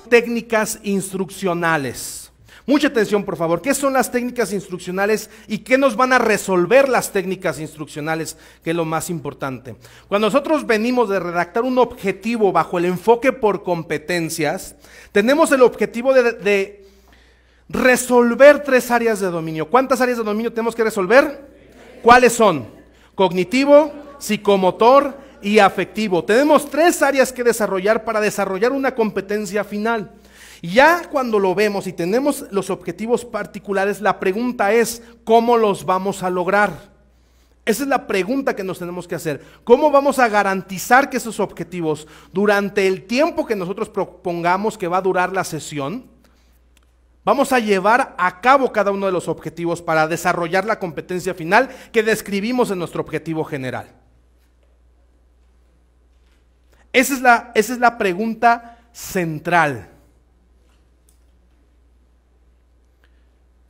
técnicas instruccionales. Mucha atención, por favor. ¿Qué son las técnicas instruccionales y qué nos van a resolver las técnicas instruccionales? Que es lo más importante. Cuando nosotros venimos de redactar un objetivo bajo el enfoque por competencias, tenemos el objetivo de resolver 3 áreas de dominio. ¿Cuántas áreas de dominio tenemos que resolver? ¿Cuáles son? Cognitivo, psicomotor y afectivo. Tenemos 3 áreas que desarrollar para desarrollar una competencia final. Y ya cuando lo vemos y tenemos los objetivos particulares, la pregunta es, ¿cómo los vamos a lograr? Esa es la pregunta que nos tenemos que hacer. ¿Cómo vamos a garantizar que esos objetivos, durante el tiempo que nosotros propongamos que va a durar la sesión, vamos a llevar a cabo cada uno de los objetivos para desarrollar la competencia final que describimos en nuestro objetivo general? Esa es la pregunta central.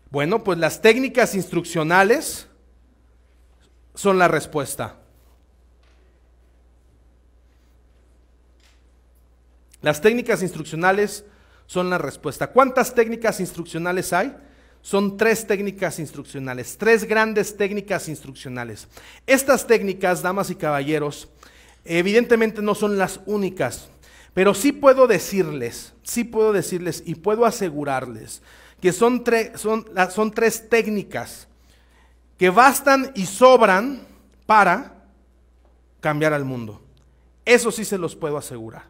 Bueno, pues las técnicas instruccionales son la respuesta. Las técnicas instruccionales son la respuesta. ¿Cuántas técnicas instruccionales hay? Son 3 técnicas instruccionales, 3 grandes técnicas instruccionales. Estas técnicas, damas y caballeros, evidentemente no son las únicas, pero sí puedo decirles y puedo asegurarles que son 3 técnicas que bastan y sobran para cambiar al mundo. Eso sí se los puedo asegurar.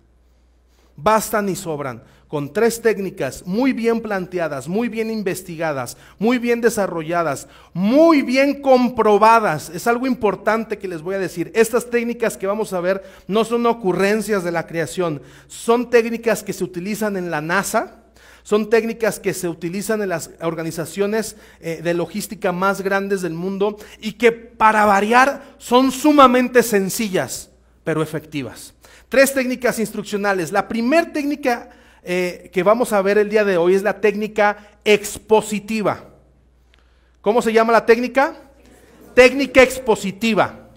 Bastan y sobran con 3 técnicas muy bien planteadas, muy bien investigadas, muy bien desarrolladas, muy bien comprobadas. Es algo importante que les voy a decir. Estas técnicas que vamos a ver no son ocurrencias de la creación, son técnicas que se utilizan en la NASA. Son técnicas que se utilizan en las organizaciones de logística más grandes del mundo y que, para variar, son sumamente sencillas, pero efectivas. 3 técnicas instruccionales. La primera técnica que vamos a ver el día de hoy es la técnica expositiva. ¿Cómo se llama la técnica? Técnica expositiva.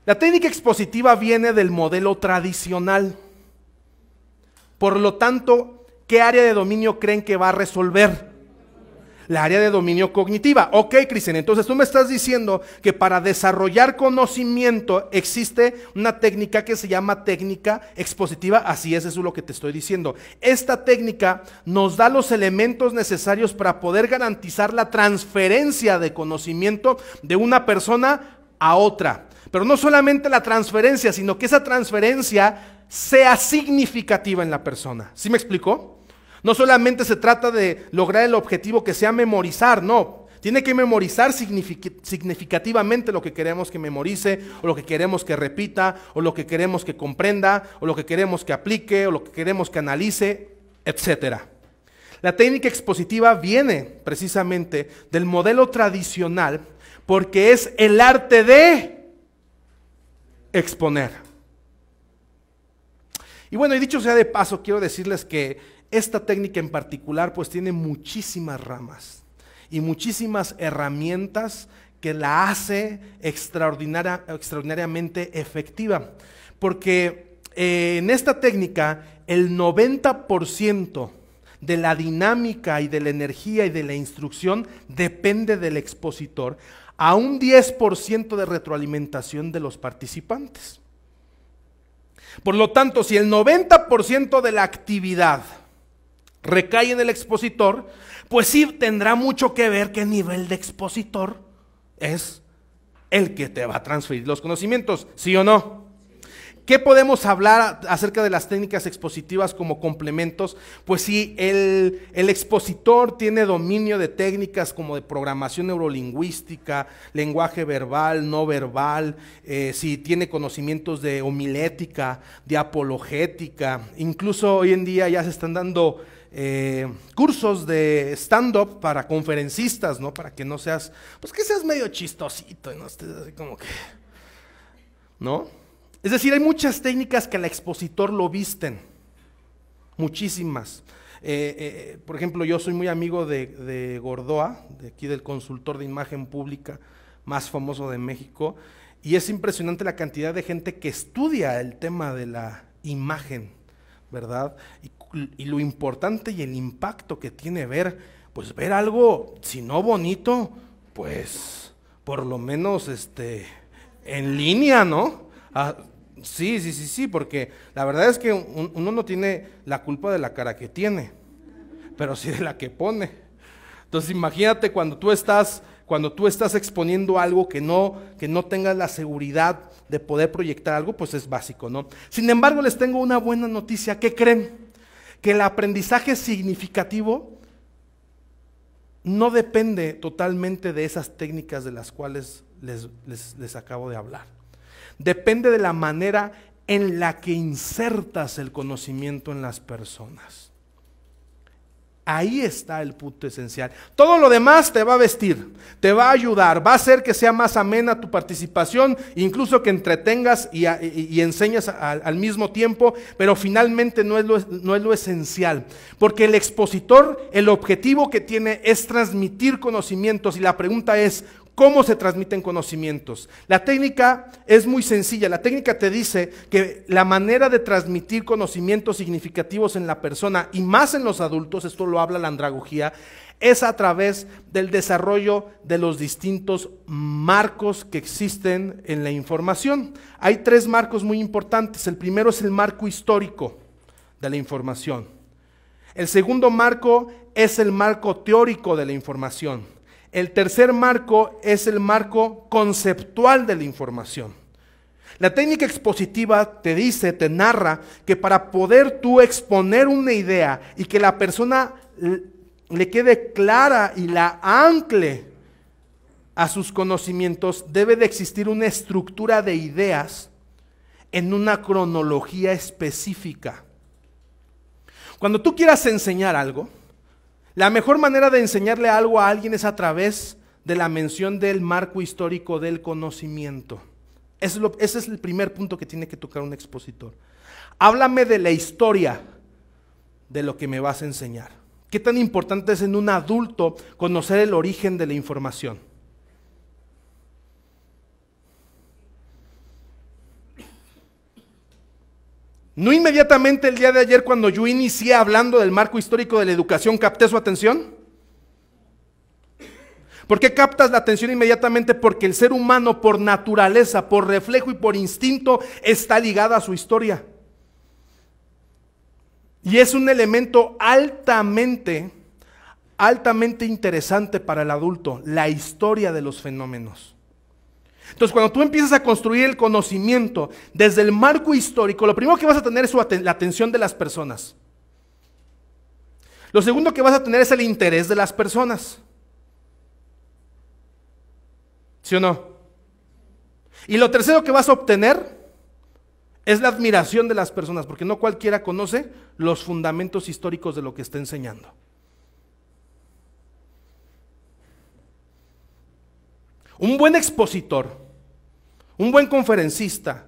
La técnica expositiva viene del modelo tradicional. Por lo tanto, ¿qué área de dominio creen que va a resolver? La área de dominio cognitiva. Ok, Cristian, entonces tú me estás diciendo que para desarrollar conocimiento existe una técnica que se llama técnica expositiva. Así es, eso es lo que te estoy diciendo. Esta técnica nos da los elementos necesarios para poder garantizar la transferencia de conocimiento de una persona a otra. Pero no solamente la transferencia, sino que esa transferencia sea significativa en la persona. ¿Sí me explico? No solamente se trata de lograr el objetivo que sea memorizar, no. Tiene que memorizar significativamente lo que queremos que memorice, o lo que queremos que repita, o lo que queremos que comprenda, o lo que queremos que aplique, o lo que queremos que analice, etc. La técnica expositiva viene precisamente del modelo tradicional porque es el arte de exponer. Y bueno, y dicho sea de paso, quiero decirles que esta técnica en particular pues tiene muchísimas ramas y muchísimas herramientas que la hace extraordinariamente efectiva. Porque en esta técnica el 90% de la dinámica y de la energía y de la instrucción depende del expositor, a un 10% de retroalimentación de los participantes. Por lo tanto, si el 90% de la actividad recae en el expositor, pues sí tendrá mucho que ver qué nivel de expositor es el que te va a transferir los conocimientos, ¿sí o no? ¿Qué podemos hablar acerca de las técnicas expositivas como complementos? Pues si el expositor tiene dominio de técnicas como de programación neurolingüística, lenguaje verbal, no verbal, si tiene conocimientos de homilética, de apologética, incluso hoy en día ya se están dando cursos de stand-up para conferencistas, ¿no? Para que no seas, pues que seas medio chistosito y no estés así como que, ¿no? Es decir, hay muchas técnicas que al expositor lo visten, muchísimas. Por ejemplo, yo soy muy amigo de Gordoa, de aquí del consultor de imagen pública más famoso de México, y es impresionante la cantidad de gente que estudia el tema de la imagen, ¿verdad? Y y lo importante y el impacto que tiene ver, pues ver algo, si no bonito, pues por lo menos en línea, ¿no? Sí, porque la verdad es que uno no tiene la culpa de la cara que tiene, pero sí de la que pone. Entonces imagínate cuando tú estás exponiendo algo que no tengas la seguridad de poder proyectar algo, pues es básico, ¿no? Sin embargo, les tengo una buena noticia. ¿Qué creen? Que el aprendizaje significativo no depende totalmente de esas técnicas de las cuales les acabo de hablar. Depende de la manera en la que insertas el conocimiento en las personas. Ahí está el punto esencial. Todo lo demás te va a vestir, te va a ayudar, va a hacer que sea más amena tu participación, incluso que entretengas y enseñes al mismo tiempo, pero finalmente no es lo esencial. Porque el expositor, el objetivo que tiene es transmitir conocimientos y la pregunta es, ¿cómo se transmiten conocimientos? La técnica es muy sencilla. La técnica te dice que la manera de transmitir conocimientos significativos en la persona, y más en los adultos, esto lo habla la andragogía, es a través del desarrollo de los distintos marcos que existen en la información. Hay 3 marcos muy importantes. El primero es el marco histórico de la información. El segundo marco es el marco teórico de la información. El tercer marco es el marco conceptual de la información. La técnica expositiva te dice, te narra que para poder tú exponer una idea y que la persona le quede clara y la ancle a sus conocimientos, debe de existir una estructura de ideas en una cronología específica. Cuando tú quieras enseñar algo, la mejor manera de enseñarle algo a alguien es a través de la mención del marco histórico del conocimiento. Ese es el primer punto que tiene que tocar un expositor. Háblame de la historia de lo que me vas a enseñar. ¿Qué tan importante es en un adulto conocer el origen de la información? No inmediatamente el día de ayer, cuando yo inicié hablando del marco histórico de la educación, capté su atención. ¿Por qué captas la atención inmediatamente? Porque el ser humano, por naturaleza, por reflejo y por instinto, está ligado a su historia. Y es un elemento altamente interesante para el adulto, la historia de los fenómenos. Entonces, cuando tú empiezas a construir el conocimiento desde el marco histórico, lo primero que vas a tener es la atención de las personas. Lo segundo que vas a tener es el interés de las personas. ¿Sí o no? Y lo tercero que vas a obtener es la admiración de las personas, porque no cualquiera conoce los fundamentos históricos de lo que está enseñando. Un buen expositor, un buen conferencista,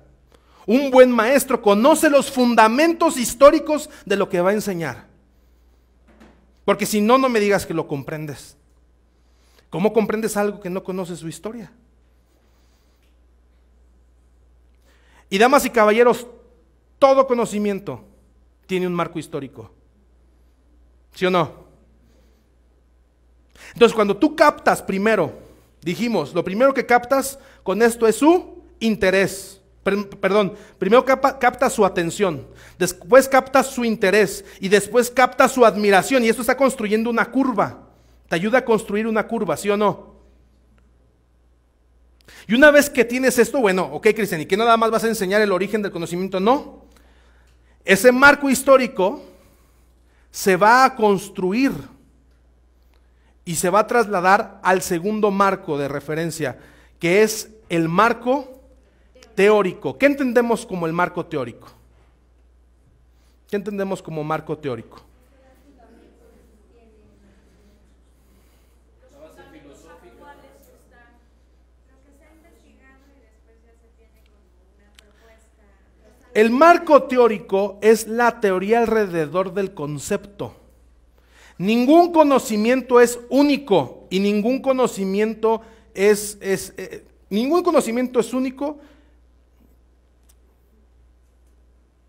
un buen maestro conoce los fundamentos históricos de lo que va a enseñar. Porque si no, no me digas que lo comprendes. ¿Cómo comprendes algo que no conoce su historia? Y damas y caballeros, todo conocimiento tiene un marco histórico. ¿Sí o no? Entonces, cuando tú captas primero, dijimos, lo primero que captas con esto es su interés. Perdón, primero captas su atención, después captas su interés y después captas su admiración, y esto está construyendo una curva. Te ayuda a construir una curva, ¿sí o no? Y una vez que tienes esto, bueno, ok, Cristian, ¿y que nada más vas a enseñar el origen del conocimiento? No. Ese marco histórico se va a construir y se va a trasladar al segundo marco de referencia, que es el marco teórico. ¿Qué entendemos como el marco teórico? ¿Qué entendemos como marco teórico? El marco teórico es la teoría alrededor del concepto. Ningún conocimiento es único y ningún conocimiento es único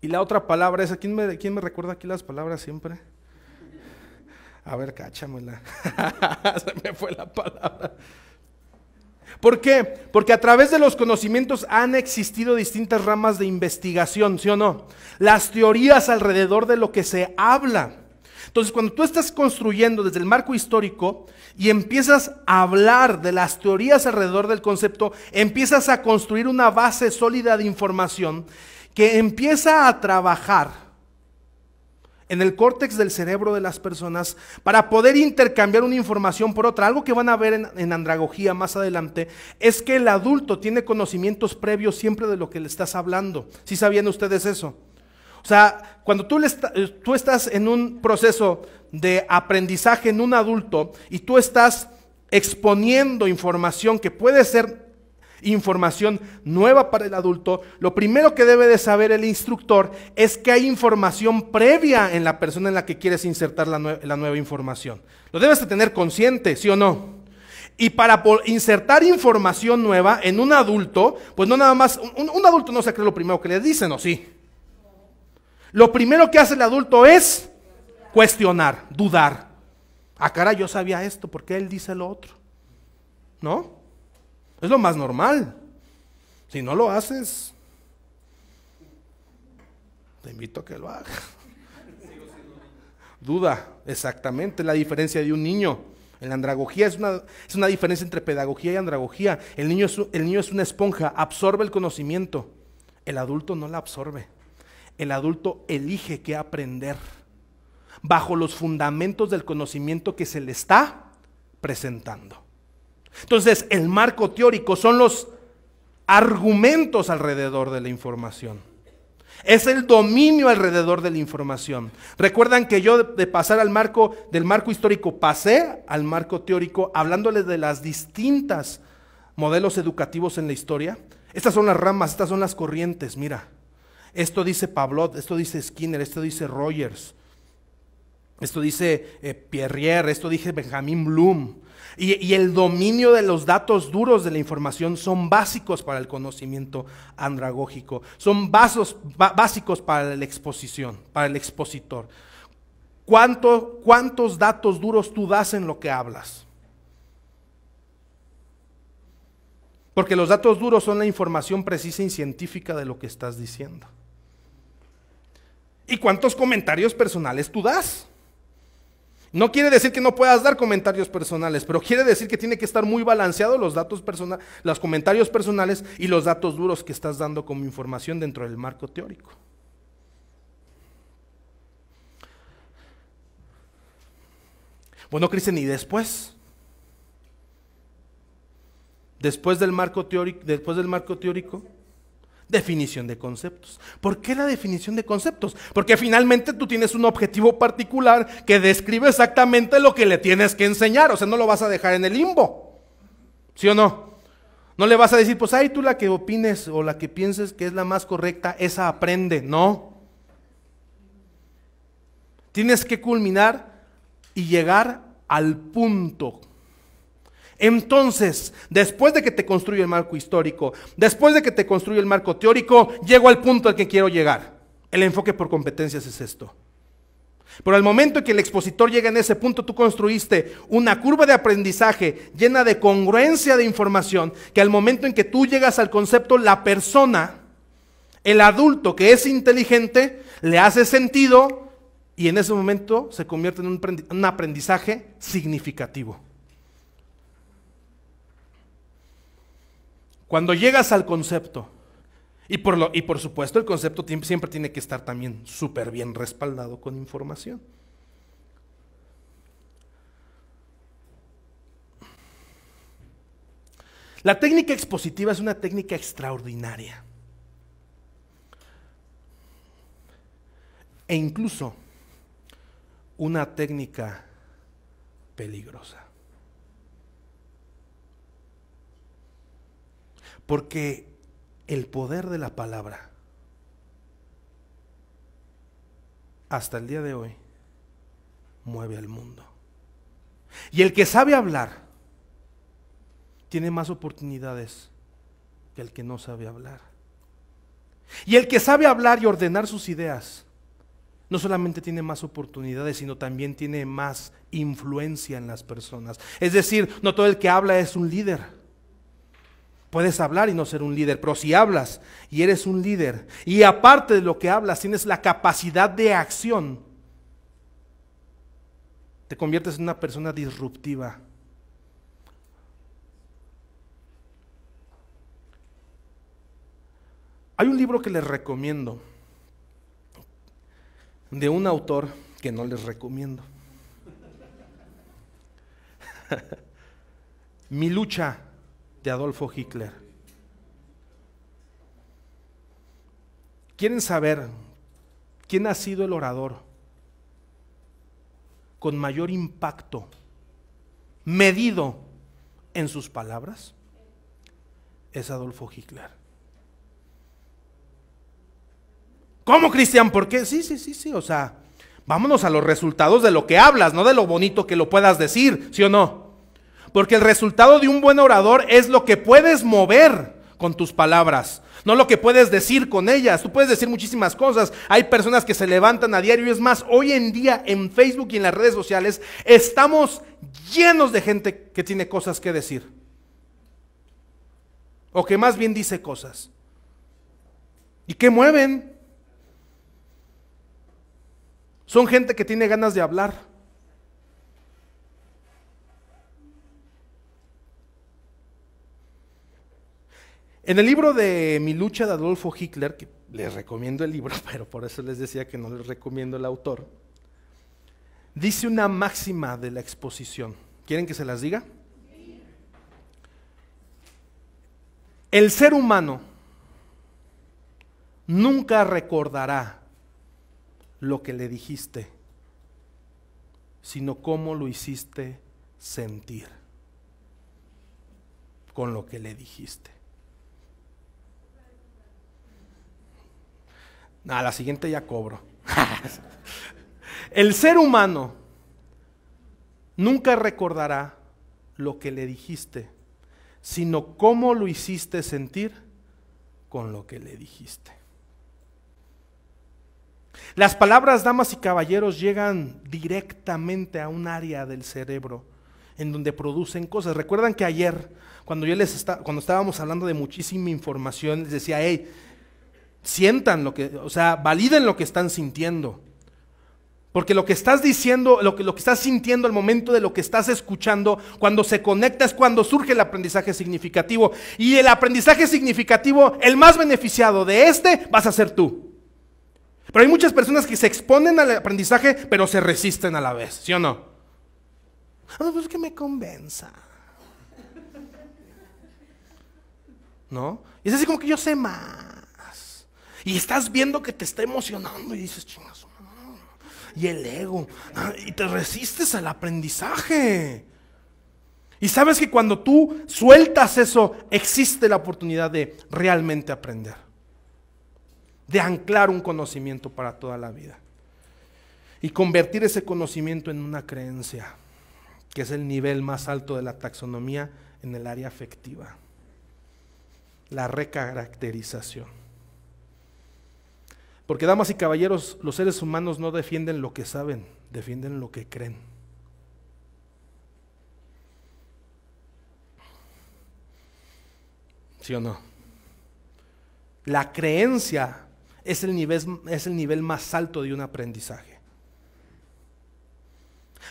Y la otra palabra es, ¿quién me recuerda aquí las palabras siempre? A ver, cáchamela. Se me fue la palabra. ¿Por qué? Porque a través de los conocimientos han existido distintas ramas de investigación, ¿sí o no? Las teorías alrededor de lo que se habla. Entonces, cuando tú estás construyendo desde el marco histórico y empiezas a hablar de las teorías alrededor del concepto, empiezas a construir una base sólida de información que empieza a trabajar en el córtex del cerebro de las personas para poder intercambiar una información por otra. Algo que van a ver en andragogía más adelante es que el adulto tiene conocimientos previos siempre de lo que le estás hablando. ¿Sí sabían ustedes eso? O sea, cuando tú estás en un proceso de aprendizaje en un adulto y tú estás exponiendo información que puede ser información nueva para el adulto, lo primero que debe de saber el instructor es que hay información previa en la persona en la que quieres insertar la nueva información. Lo debes de tener consciente, ¿sí o no? Y para insertar información nueva en un adulto, pues no nada más, un adulto no se cree lo primero que le dicen, ¿o sí? Lo primero que hace el adulto es cuestionar, dudar. Ah, caray, yo sabía esto, ¿por qué él dice lo otro? ¿No? Es lo más normal. Si no lo haces, te invito a que lo hagas. Duda, exactamente, la diferencia de un niño. En la andragogía es una diferencia entre pedagogía y andragogía. El niño es una esponja, absorbe el conocimiento. El adulto no la absorbe. El adulto elige qué aprender bajo los fundamentos del conocimiento que se le está presentando. Entonces, el marco teórico son los argumentos alrededor de la información. Es el dominio alrededor de la información. Recuerdan que yo de pasar del marco histórico pasé al marco teórico hablándoles de las distintas modelos educativos en la historia. Estas son las ramas, estas son las corrientes, mira. Esto dice Pavlov, esto dice Skinner, esto dice Rogers, esto dice Pierre, esto dice Benjamin Bloom. Y el dominio de los datos duros de la información son básicos para el conocimiento andragógico, son básicos para la exposición, para el expositor. ¿Cuántos datos duros tú das en lo que hablas? Porque los datos duros son la información precisa y científica de lo que estás diciendo. ¿Y cuántos comentarios personales tú das? No quiere decir que no puedas dar comentarios personales, pero quiere decir que tiene que estar muy balanceado los comentarios personales y los datos duros que estás dando como información dentro del marco teórico. Bueno, Cristian, ¿y después? Después del marco teórico, definición de conceptos. ¿Por qué la definición de conceptos? Porque finalmente tú tienes un objetivo particular que describe exactamente lo que le tienes que enseñar. O sea, no lo vas a dejar en el limbo. ¿Sí o no? No le vas a decir, pues ahí tú la que opines o la que pienses que es la más correcta, esa aprende. No. Tienes que culminar y llegar al punto. Entonces, después de que te construyo el marco histórico, después de que te construyo el marco teórico, llego al punto al que quiero llegar. El enfoque por competencias es esto. Pero al momento en que el expositor llega en ese punto, tú construiste una curva de aprendizaje llena de congruencia de información, que al momento en que tú llegas al concepto, la persona, el adulto que es inteligente, le hace sentido y en ese momento se convierte en un aprendizaje significativo. Cuando llegas al concepto, y por supuesto el concepto siempre tiene que estar también súper bien respaldado con información. La técnica expositiva es una técnica extraordinaria. E incluso una técnica peligrosa. Porque el poder de la palabra, hasta el día de hoy, mueve al mundo. Y el que sabe hablar, tiene más oportunidades que el que no sabe hablar. Y el que sabe hablar y ordenar sus ideas, no solamente tiene más oportunidades, sino también tiene más influencia en las personas. Es decir, no todo el que habla es un líder. Puedes hablar y no ser un líder, pero si hablas y eres un líder, y aparte de lo que hablas, tienes la capacidad de acción, te conviertes en una persona disruptiva. Hay un libro que les recomiendo, de un autor que no les recomiendo. Mi lucha, de Adolfo Hitler. ¿Quieren saber quién ha sido el orador con mayor impacto medido en sus palabras? Es Adolfo Hitler. ¿Cómo, Cristian? ¿Por qué? Sí, o sea, vámonos a los resultados de lo que hablas, no de lo bonito que lo puedas decir, ¿sí o no? Porque el resultado de un buen orador es lo que puedes mover con tus palabras, no lo que puedes decir con ellas. Tú puedes decir muchísimas cosas. Hay personas que se levantan a diario, y es más, hoy en día en Facebook y en las redes sociales estamos llenos de gente que tiene cosas que decir, o que más bien dice cosas. ¿Y qué mueven? Son gente que tiene ganas de hablar. En el libro de Mi lucha, de Adolfo Hitler, que les recomiendo el libro, pero por eso les decía que no les recomiendo el autor, dice una máxima de la exposición. ¿Quieren que se las diga? El ser humano nunca recordará lo que le dijiste, sino cómo lo hiciste sentir con lo que le dijiste. A la siguiente ya cobro. El ser humano nunca recordará lo que le dijiste, sino cómo lo hiciste sentir con lo que le dijiste. Las palabras, damas y caballeros, llegan directamente a un área del cerebro en donde producen cosas. Recuerdan que ayer, cuando estábamos hablando de muchísima información, les decía, hey, sientan validen lo que están sintiendo. Porque lo que estás diciendo, lo que estás sintiendo al momento de lo que estás escuchando, cuando se conecta es cuando surge el aprendizaje significativo. Y el aprendizaje significativo, el más beneficiado de vas a ser tú. Pero hay muchas personas que se exponen al aprendizaje, pero se resisten a la vez, ¿sí o no? Pues que me convenza. ¿No? Y es así como que yo sé más. Y estás viendo que te está emocionando y dices, chingas. Y el ego. Y te resistes al aprendizaje. Y sabes que cuando tú sueltas eso, existe la oportunidad de realmente aprender. De anclar un conocimiento para toda la vida. Y convertir ese conocimiento en una creencia, que es el nivel más alto de la taxonomía en el área afectiva. La recaracterización. Porque, damas y caballeros, los seres humanos no defienden lo que saben, defienden lo que creen. ¿Sí o no? La creencia es el nivel más alto de un aprendizaje.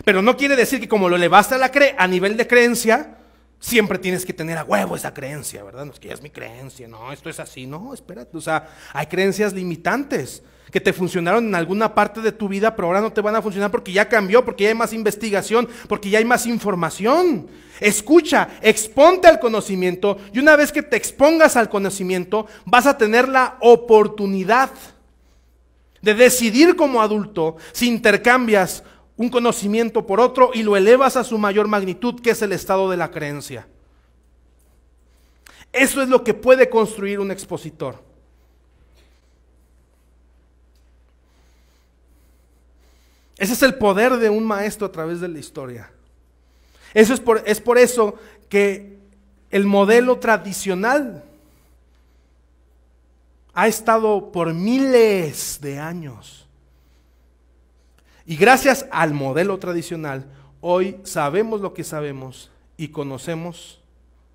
Pero no quiere decir que como lo elevaste a nivel de creencia, siempre tienes que tener a huevo esa creencia, ¿verdad? No es que ya es mi creencia, no, esto es así, no, espérate, o sea, hay creencias limitantes que te funcionaron en alguna parte de tu vida, pero ahora no te van a funcionar porque ya cambió, porque ya hay más investigación, porque ya hay más información. Escucha, exponte al conocimiento, y una vez que te expongas al conocimiento, vas a tener la oportunidad de decidir como adulto si intercambias un conocimiento por otro y lo elevas a su mayor magnitud, que es el estado de la creencia. Eso es lo que puede construir un expositor. Ese es el poder de un maestro a través de la historia. Es por eso que el modelo tradicional ha estado por miles de años. Y gracias al modelo tradicional, hoy sabemos lo que sabemos y conocemos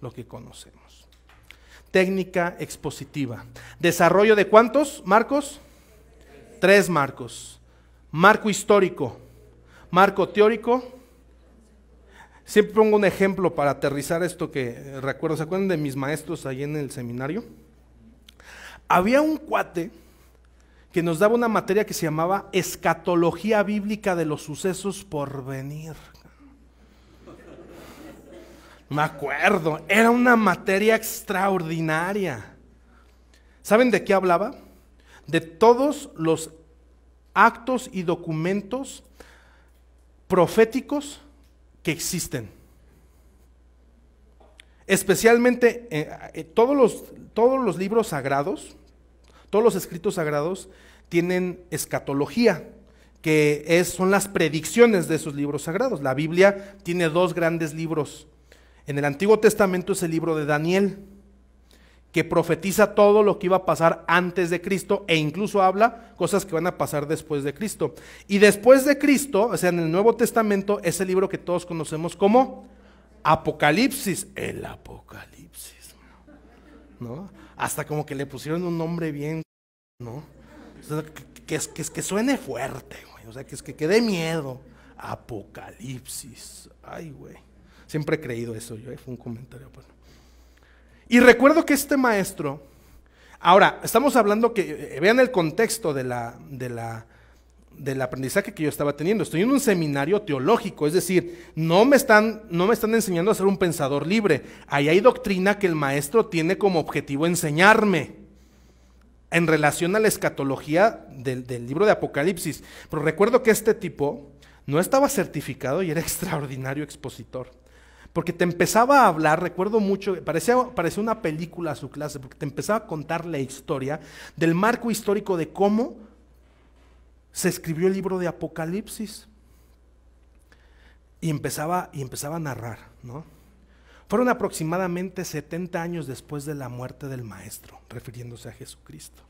lo que conocemos. Técnica expositiva. ¿Desarrollo de cuántos marcos? 3 marcos. Marco histórico, marco teórico. Siempre pongo un ejemplo para aterrizar esto que recuerdo. ¿Se acuerdan de mis maestros ahí en el seminario? Había un cuate que nos daba una materia que se llamaba escatología bíblica de los sucesos por venir. Me acuerdo, era una materia extraordinaria. ¿Saben de qué hablaba? De todos los actos y documentos proféticos que existen. Especialmente todos los libros sagrados, todos los escritos sagrados tienen escatología, que son las predicciones de esos libros sagrados. La Biblia tiene 2 grandes libros. En el Antiguo Testamento es el libro de Daniel, que profetiza todo lo que iba a pasar antes de Cristo e incluso habla cosas que van a pasar después de Cristo. Y después de Cristo, o sea, en el Nuevo Testamento, es el libro que todos conocemos como Apocalipsis. El Apocalipsis, ¿no? Hasta como que le pusieron un nombre bien, ¿no? O sea, que suene fuerte, güey. O sea, que dé miedo. Apocalipsis. Ay, güey. Siempre he creído eso yo, fue un comentario. Bueno. Y recuerdo que este maestro, ahora, estamos hablando que, vean el contexto del aprendizaje que yo estaba teniendo. Estoy en un seminario teológico, es decir, no me están enseñando a ser un pensador libre. Ahí hay doctrina que el maestro tiene como objetivo enseñarme en relación a la escatología del libro de Apocalipsis. Pero recuerdo que este tipo no estaba certificado y era extraordinario expositor. Porque te empezaba a hablar, recuerdo mucho, parecía una película a su clase, porque te empezaba a contar la historia del marco histórico de cómo se escribió el libro de Apocalipsis. Y empezaba a narrar, ¿no? Fueron aproximadamente 70 años después de la muerte del maestro, refiriéndose a Jesucristo.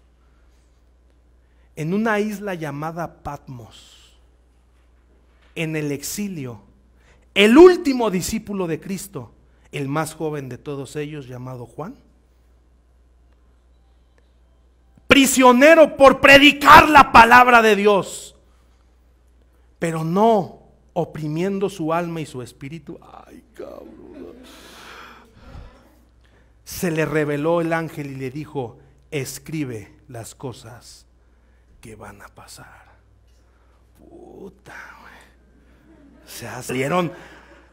En una isla llamada Patmos, en el exilio, el último discípulo de Cristo, el más joven de todos ellos, llamado Juan, prisionero por predicar la palabra de Dios, pero no oprimiendo su alma y su espíritu. Ay, cabrón. Se le reveló el ángel y le dijo: escribe las cosas que van a pasar. Puta, güey. O sea, salieron.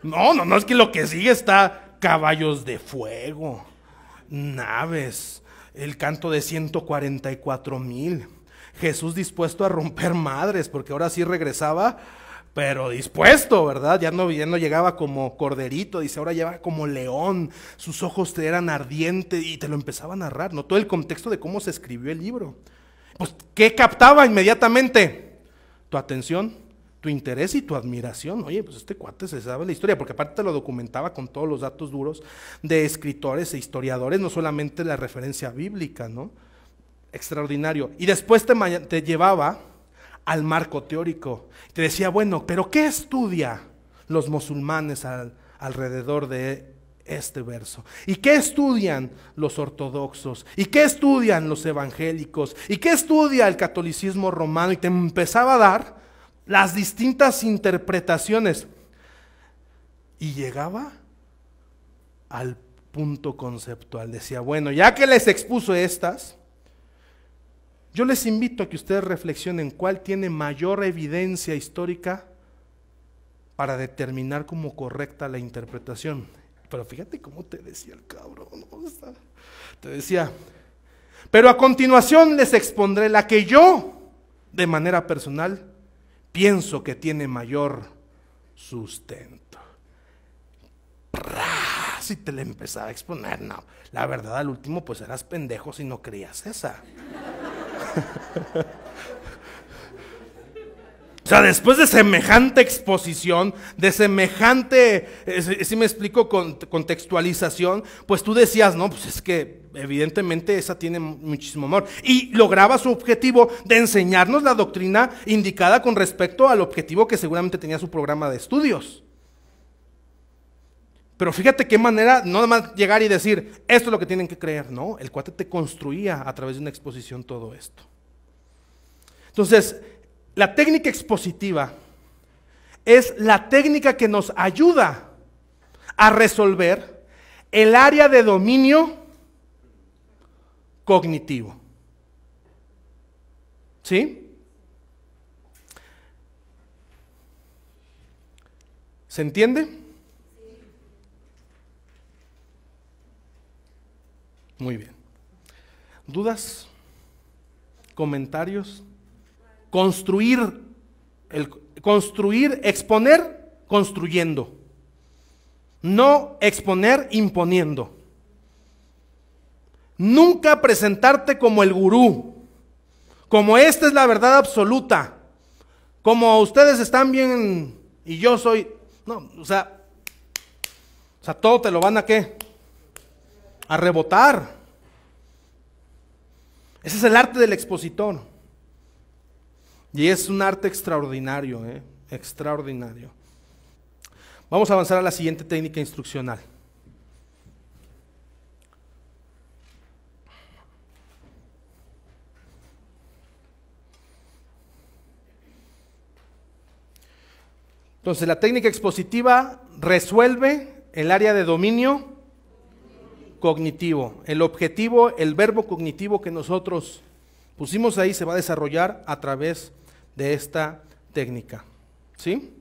No, es que lo que sigue está caballos de fuego, naves, el canto de 144,000. Jesús dispuesto a romper madres, porque ahora sí regresaba, pero dispuesto, ¿verdad? Ya no llegaba como corderito, dice, ahora lleva como león, sus ojos eran ardientes, y te lo empezaba a narrar, ¿no? Todo el contexto de cómo se escribió el libro. Pues, ¿qué captaba inmediatamente? Tu atención, tu interés y tu admiración. Oye, pues este cuate se sabe la historia, porque aparte te lo documentaba con todos los datos duros de escritores e historiadores, no solamente la referencia bíblica, ¿no? Extraordinario. Y después te llevaba al marco teórico. Te decía, bueno, pero ¿qué estudia los musulmanes alrededor de este verso? ¿Y qué estudian los ortodoxos? ¿Y qué estudian los evangélicos? ¿Y qué estudia el catolicismo romano? Y te empezaba a dar las distintas interpretaciones. Y llegaba al punto conceptual. Decía, bueno, ya que les expuso estas, yo les invito a que ustedes reflexionen cuál tiene mayor evidencia histórica para determinar como correcta la interpretación. Pero fíjate cómo te decía el cabrón, ¿no? Te decía, pero a continuación les expondré la que yo, de manera personal, pienso que tiene mayor sustento. Si te le empezaba a exponer, no, la verdad al último pues eras pendejo si no creías esa. sea, después de semejante exposición, de semejante, si me explico, contextualización, pues tú decías, no, pues es que evidentemente esa tiene muchísimo amor. Y lograba su objetivo de enseñarnos la doctrina indicada con respecto al objetivo que seguramente tenía su programa de estudios. Pero fíjate qué manera, no nada más llegar y decir, esto es lo que tienen que creer, no, el cuate te construía a través de una exposición todo esto. Entonces, la técnica expositiva es la técnica que nos ayuda a resolver el área de dominio cognitivo. ¿Sí? ¿Se entiende? Muy bien. ¿Dudas? ¿Comentarios? Construir, exponer, construyendo. No exponer, imponiendo. Nunca presentarte como el gurú, como esta es la verdad absoluta, como ustedes están bien y yo soy, no, o sea, todo te lo van a ¿qué? A rebotar. Ese es el arte del expositor. Y es un arte extraordinario, extraordinario. Vamos a avanzar a la siguiente técnica instruccional. Entonces, la técnica expositiva resuelve el área de dominio cognitivo. El objetivo, el verbo cognitivo que nosotros pusimos ahí se va a desarrollar a través de esta técnica. ¿Sí?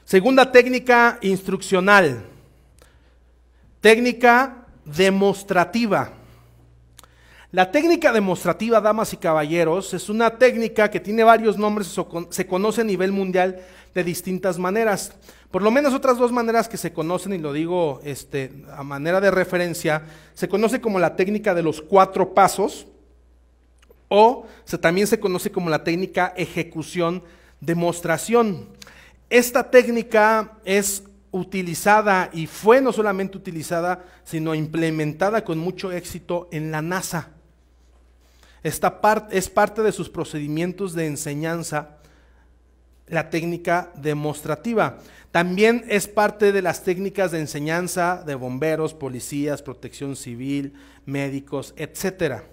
Segunda técnica instruccional. Técnica demostrativa. La técnica demostrativa, damas y caballeros, es una técnica que tiene varios nombres, se conoce a nivel mundial de distintas maneras. Por lo menos otras dos maneras que se conocen, y lo digo a manera de referencia, se conoce como la técnica de los 4 pasos, o también se conoce como la técnica ejecución-demostración. Esta técnica es utilizada y fue no solamente utilizada, sino implementada con mucho éxito en la NASA. Esta es parte de sus procedimientos de enseñanza, la técnica demostrativa. También es parte de las técnicas de enseñanza de bomberos, policías, protección civil, médicos, etcétera.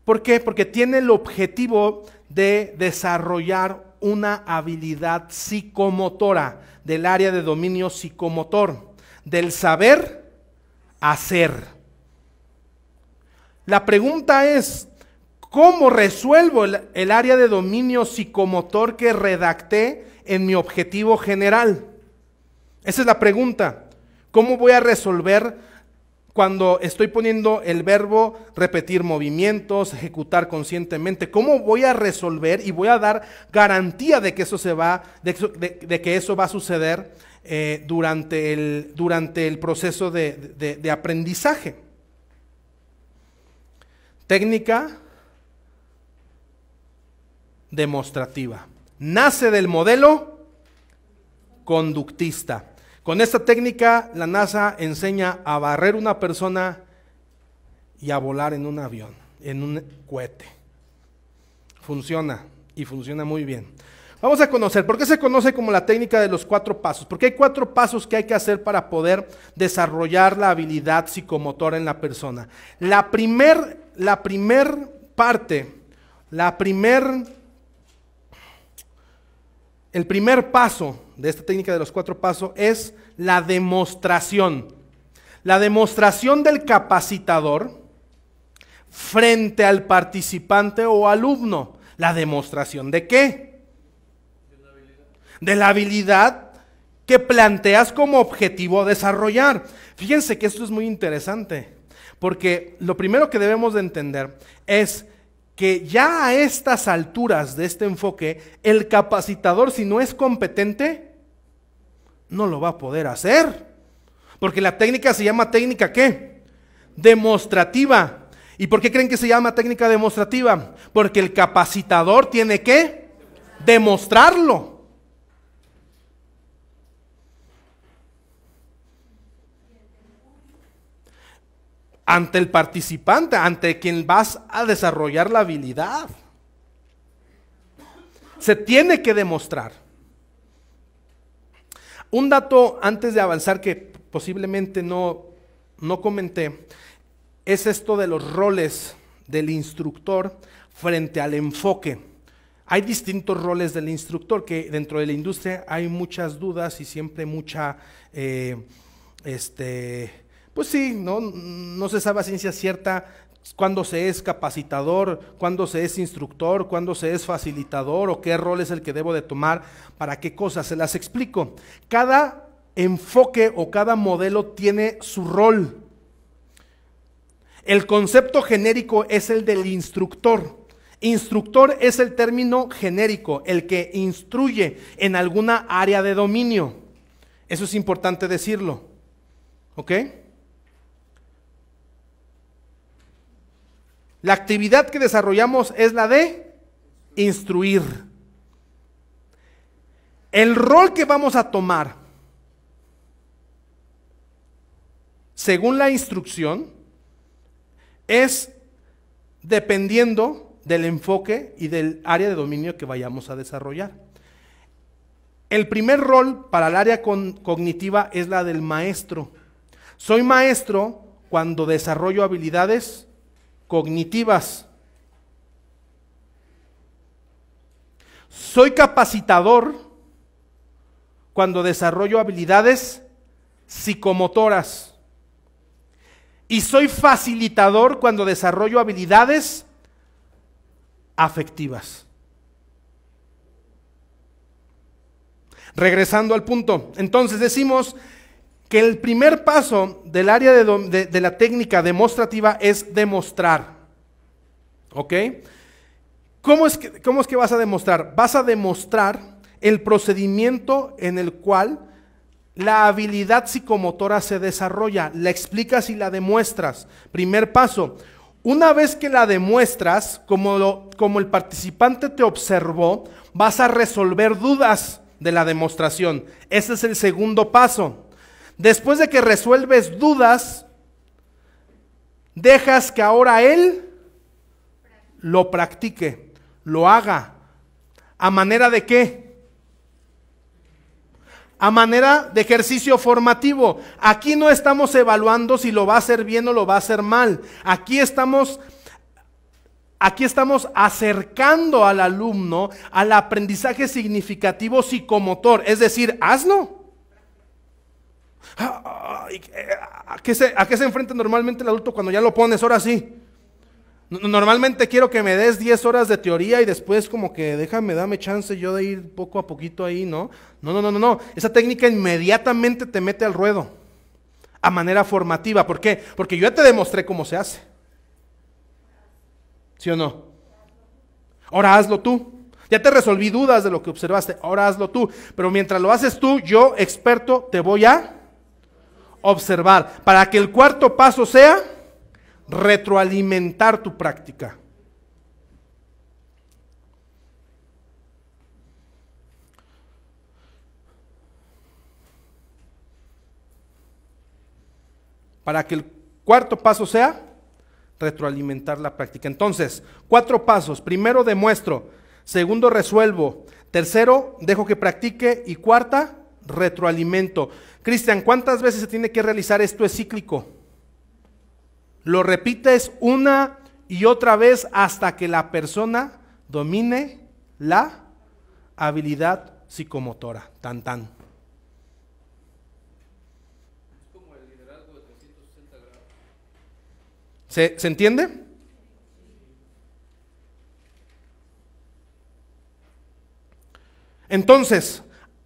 ¿Por qué? Porque tiene el objetivo de desarrollar una habilidad psicomotora del área de dominio psicomotor, del saber hacer. La pregunta es, ¿cómo resuelvo el área de dominio psicomotor que redacté en mi objetivo general? Esa es la pregunta. ¿Cómo voy a resolver cuando estoy poniendo el verbo repetir movimientos, ejecutar conscientemente? ¿Cómo voy a resolver y voy a dar garantía de que eso de que eso va a suceder durante el proceso de aprendizaje? Técnica demostrativa. Nace del modelo conductista. Con esta técnica la NASA enseña a barrer una persona y a volar en un avión, en un cohete. Funciona y funciona muy bien. Vamos a conocer, ¿por qué se conoce como la técnica de los 4 pasos? Porque hay 4 pasos que hay que hacer para poder desarrollar la habilidad psicomotora en la persona. El primer paso de esta técnica de los 4 pasos es la demostración. La demostración del capacitador frente al participante o alumno. ¿La demostración de qué? De la habilidad que planteas como objetivo desarrollar. Fíjense que esto es muy interesante, porque lo primero que debemos de entender es que ya a estas alturas de este enfoque, el capacitador, si no es competente, no lo va a poder hacer. Porque la técnica se llama técnica ¿qué? Demostrativa. ¿Y por qué creen que se llama técnica demostrativa? Porque el capacitador tiene que demostrarlo. Ante el participante, ante quien vas a desarrollar la habilidad. Se tiene que demostrar. Un dato antes de avanzar que posiblemente no comenté, es esto de los roles del instructor frente al enfoque. Hay distintos roles del instructor que dentro de la industria hay muchas dudas y siempre mucha, pues sí, no se sabe a ciencia cierta cuándo se es capacitador, cuándo se es instructor, cuándo se es facilitador o qué rol es el que debo de tomar, para qué cosas. Se las explico. Cada enfoque o cada modelo tiene su rol. El concepto genérico es el del instructor. Instructor es el término genérico, el que instruye en alguna área de dominio. Eso es importante decirlo. ¿Ok? La actividad que desarrollamos es la de instruir. El rol que vamos a tomar según la instrucción es dependiendo del enfoque y del área de dominio que vayamos a desarrollar. El primer rol para el área cognitiva es la del maestro. Soy maestro cuando desarrollo habilidades cognitivas. Soy capacitador cuando desarrollo habilidades psicomotoras. Y soy facilitador cuando desarrollo habilidades afectivas. Regresando al punto, entonces decimos que el primer paso del área de la técnica demostrativa es demostrar. ¿Ok? ¿Cómo es que vas a demostrar? Vas a demostrar el procedimiento en el cual la habilidad psicomotora se desarrolla. La explicas y la demuestras. Primer paso. Una vez que la demuestras, como el participante te observó, vas a resolver dudas de la demostración. Ese es el segundo paso. Después de que resuelves dudas, dejas que ahora él lo practique, lo haga. ¿A manera de qué? A manera de ejercicio formativo. Aquí no estamos evaluando si lo va a hacer bien o lo va a hacer mal. Aquí estamos acercando al alumno al aprendizaje significativo psicomotor. Es decir, hazlo. ¿A qué se enfrenta normalmente el adulto cuando ya lo pones? Ahora sí. Normalmente quiero que me des 10 horas de teoría y después como que dame chance yo de ir poco a poquito ahí, ¿no? No. Esa técnica inmediatamente te mete al ruedo. A manera formativa. ¿Por qué? Porque yo ya te demostré cómo se hace. ¿Sí o no? Ahora hazlo tú. Ya te resolví dudas de lo que observaste. Ahora hazlo tú. Pero mientras lo haces tú, yo, experto, te voy a observar, para que el cuarto paso sea retroalimentar tu práctica. Para que el cuarto paso sea retroalimentar la práctica. Entonces, 4 pasos. Primero demuestro, segundo resuelvo, tercero dejo que practique y cuarta retroalimento. Cristian, ¿cuántas veces se tiene que realizar esto? Es cíclico. Lo repites una y otra vez hasta que la persona domine la habilidad psicomotora. Tan. Es como el liderazgo de 360 grados. ¿Se entiende? Entonces,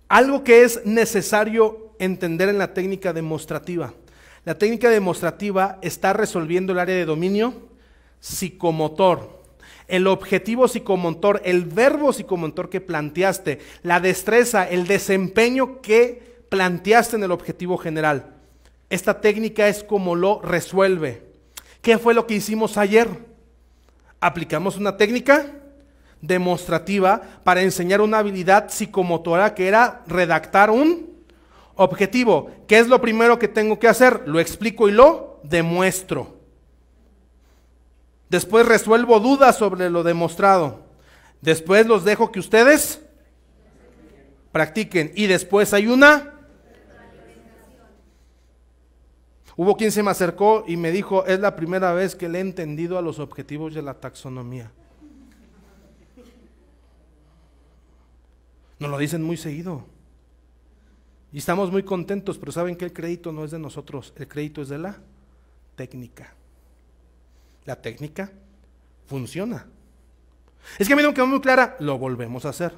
algo que es necesario entender en la técnica demostrativa. La técnica demostrativa está resolviendo el área de dominio psicomotor. El objetivo psicomotor, el verbo psicomotor que planteaste, la destreza, el desempeño que planteaste en el objetivo general. Esta técnica es como lo resuelve. ¿Qué fue lo que hicimos ayer? Aplicamos una técnica demostrativa para enseñar una habilidad psicomotora que era redactar un objetivo. ¿Qué es lo primero que tengo que hacer? Lo explico y lo demuestro. Después resuelvo dudas sobre lo demostrado. Después los dejo que ustedes practiquen. Y después hay una. Hubo quien se me acercó y me dijo, es la primera vez que le he entendido a los objetivos de la taxonomía. Nos lo dicen muy seguido. Y estamos muy contentos, pero saben que el crédito no es de nosotros, el crédito es de la técnica. La técnica funciona. Es que a mí no me quedó muy clara, lo volvemos a hacer.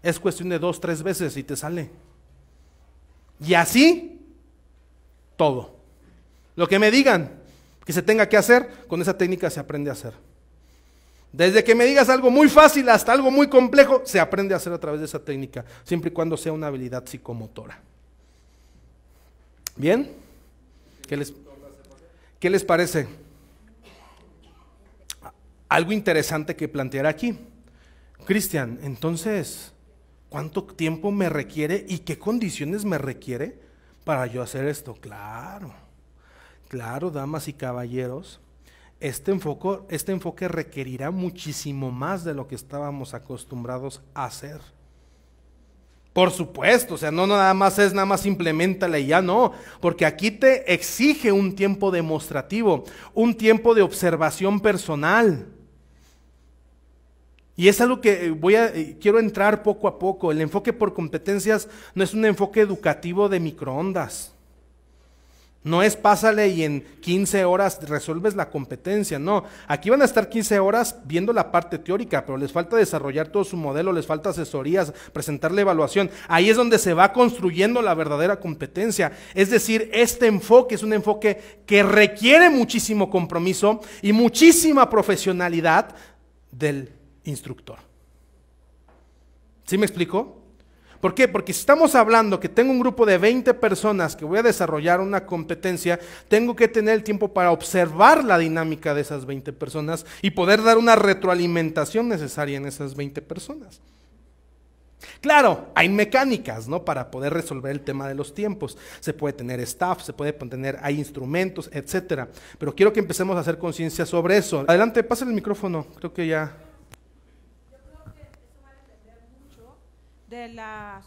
Es cuestión de 2, 3 veces y te sale. Y así, todo. Lo que me digan que se tenga que hacer, con esa técnica se aprende a hacer. Desde que me digas algo muy fácil hasta algo muy complejo, se aprende a hacer a través de esa técnica, siempre y cuando sea una habilidad psicomotora. ¿Bien? ¿Qué les parece? Algo interesante que plantear aquí. Cristian, entonces, ¿cuánto tiempo me requiere y qué condiciones me requiere para yo hacer esto? Claro, damas y caballeros, este enfoque requerirá muchísimo más de lo que estábamos acostumbrados a hacer. Por supuesto, o sea, no nada más implementala y ya no, porque aquí te exige un tiempo demostrativo, un tiempo de observación personal. Y es algo que quiero entrar poco a poco. El enfoque por competencias no es un enfoque educativo de microondas. No es pásale y en 15 horas resuelves la competencia, no. Aquí van a estar 15 horas viendo la parte teórica, pero les falta desarrollar todo su modelo, les falta asesorías, presentar la evaluación. Ahí es donde se va construyendo la verdadera competencia. Es decir, este enfoque es un enfoque que requiere muchísimo compromiso y muchísima profesionalidad del instructor. ¿Sí me explico? ¿Por qué? Porque si estamos hablando que tengo un grupo de 20 personas que voy a desarrollar una competencia, tengo que tener el tiempo para observar la dinámica de esas 20 personas y poder dar una retroalimentación necesaria en esas 20 personas. Claro, hay mecánicas, ¿no? Para poder resolver el tema de los tiempos. Se puede tener staff, hay instrumentos, etcétera. Pero quiero que empecemos a hacer conciencia sobre eso. Adelante, pásale el micrófono, creo que ya. De la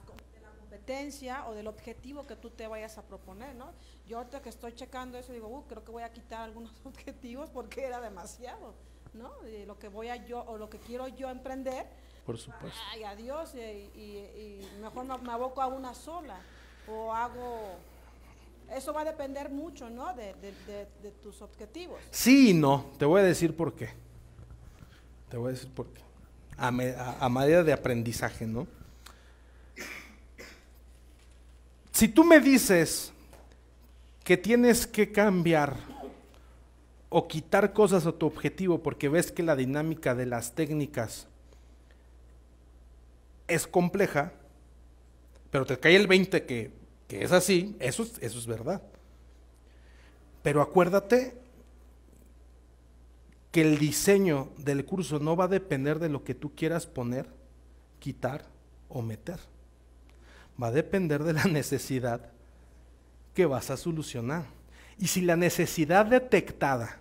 competencia o del objetivo que tú te vayas a proponer, ¿no? Yo ahorita que estoy checando eso digo, creo que voy a quitar algunos objetivos porque era demasiado, ¿no? Lo que voy a yo o lo que quiero yo emprender, por supuesto. Ay, adiós, y mejor me aboco a una sola o hago. Eso va a depender mucho, ¿no? De tus objetivos. Sí y no, te voy a decir por qué. A manera de aprendizaje, ¿no? Si tú me dices que tienes que cambiar o quitar cosas a tu objetivo porque ves que la dinámica de las técnicas es compleja, pero te cae el 20 que es así, eso es verdad. Pero acuérdate que el diseño del curso no va a depender de lo que tú quieras poner, quitar o meter. Va a depender de la necesidad que vas a solucionar. Y si la necesidad detectada